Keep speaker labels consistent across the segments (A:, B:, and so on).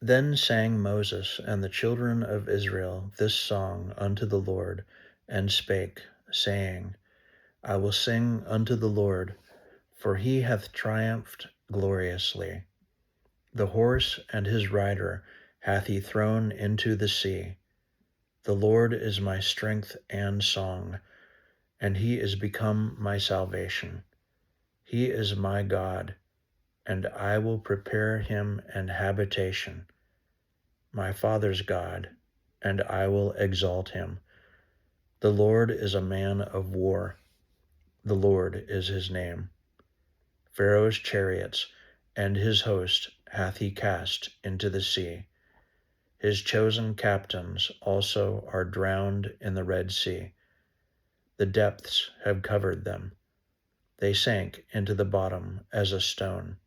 A: Then sang Moses and the children of Israel this song unto the Lord, and spake, saying, I will sing unto the Lord, for he hath triumphed gloriously. The horse and his rider hath he thrown into the sea. The Lord is my strength and song, and he is become my salvation. He is my God, and I will prepare him an habitation, my father's God, and I will exalt him. The Lord is a man of war. The Lord is his name. Pharaoh's chariots and his host hath he cast into the sea. His chosen captains also are drowned in the Red Sea. The depths have covered them. They sank into the bottom as a stone.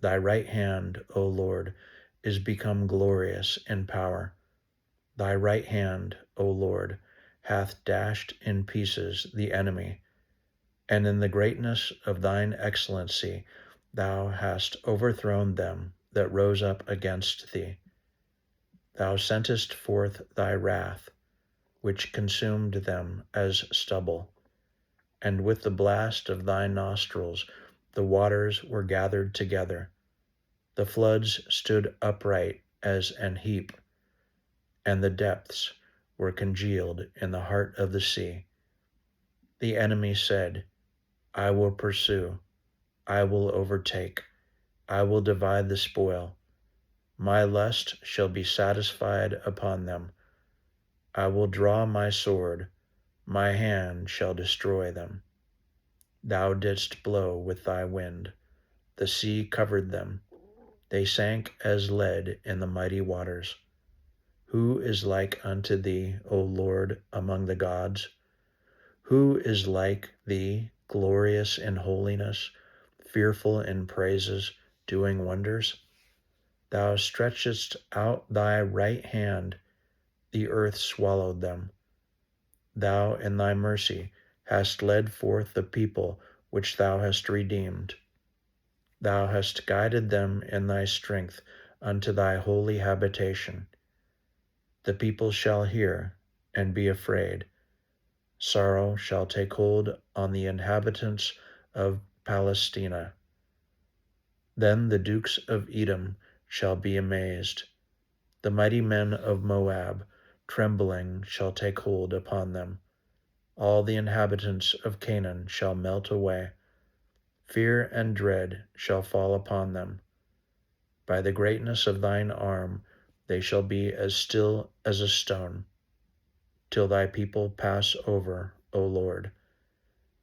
A: Thy right hand, O Lord, is become glorious in power. Thy right hand, O Lord, hath dashed in pieces the enemy, and in the greatness of thine excellency thou hast overthrown them that rose up against thee. Thou sentest forth thy wrath, which consumed them as stubble, and with the blast of thy nostrils the waters were gathered together. The floods stood upright as an heap, and the depths were congealed in the heart of the sea. The enemy said, I will pursue, I will overtake, I will divide the spoil. My lust shall be satisfied upon them. I will draw my sword, my hand shall destroy them. Thou didst blow with thy wind, the sea covered them. They sank as lead in the mighty waters. Who is like unto thee, O Lord, among the gods? Who is like thee, glorious in holiness, fearful in praises, doing wonders? Thou stretchest out thy right hand, the earth swallowed them. Thou in thy mercy hast led forth the people which thou hast redeemed. Thou hast guided them in thy strength unto thy holy habitation. The people shall hear and be afraid. Sorrow shall take hold on the inhabitants of Palestina. Then the dukes of Edom shall be amazed. The mighty men of Moab, trembling, shall take hold upon them. All the inhabitants of Canaan shall melt away. Fear and dread shall fall upon them. By the greatness of thine arm they shall be as still as a stone, till thy people pass over, O Lord,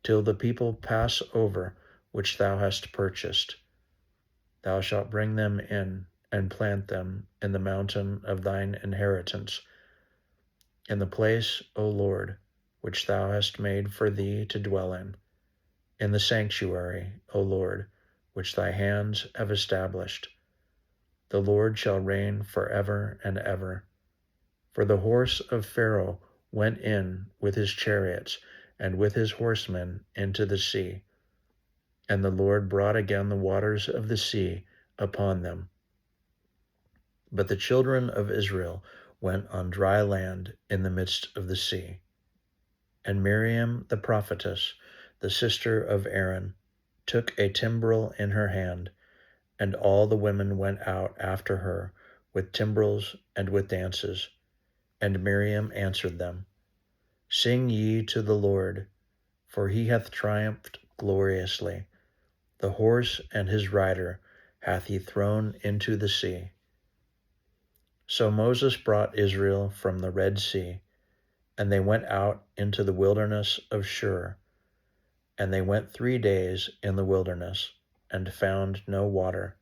A: till the people pass over which thou hast purchased. Thou shalt bring them in and plant them in the mountain of thine inheritance, in the place, O Lord, which thou hast made for thee to dwell in the sanctuary, O Lord, which thy hands have established. The Lord shall reign forever and ever. For the horse of Pharaoh went in with his chariots and with his horsemen into the sea, and the Lord brought again the waters of the sea upon them. But the children of Israel went on dry land in the midst of the sea. And Miriam the prophetess, the sister of Aaron, took a timbrel in her hand, and all the women went out after her with timbrels and with dances. And Miriam answered them, Sing ye to the Lord, for he hath triumphed gloriously. The horse and his rider hath he thrown into the sea. So Moses brought Israel from the Red Sea, and they went out into the wilderness of Shur. And they went 3 days in the wilderness, and found no water.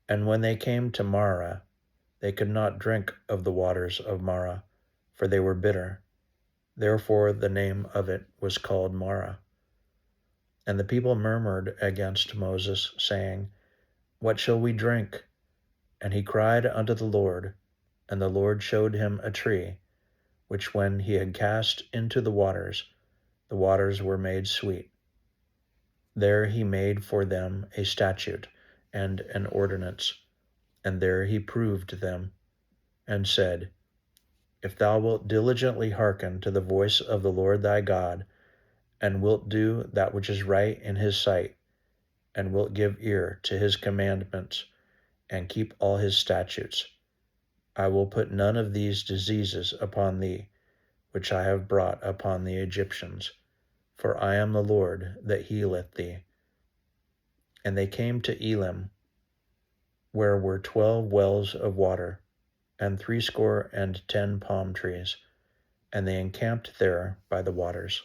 A: And when they came to Marah, they could not drink of the waters of Marah, for they were bitter. Therefore the name of it was called Marah. And the people murmured against Moses, saying, What shall we drink? And he cried unto the Lord, and the Lord showed him a tree, which when he had cast into the waters were made sweet. There he made for them a statute and an ordinance, And there he proved them, and said, If thou wilt diligently hearken to the voice of the Lord thy God, and wilt do that which is right in his sight, and wilt give ear to his commandments, and keep all his statutes, I will put none of these diseases upon thee, which I have brought upon the Egyptians, for I am the Lord that healeth thee. And they came to Elim, where were 12 wells of water, and 70 palm trees, and they encamped there by the waters.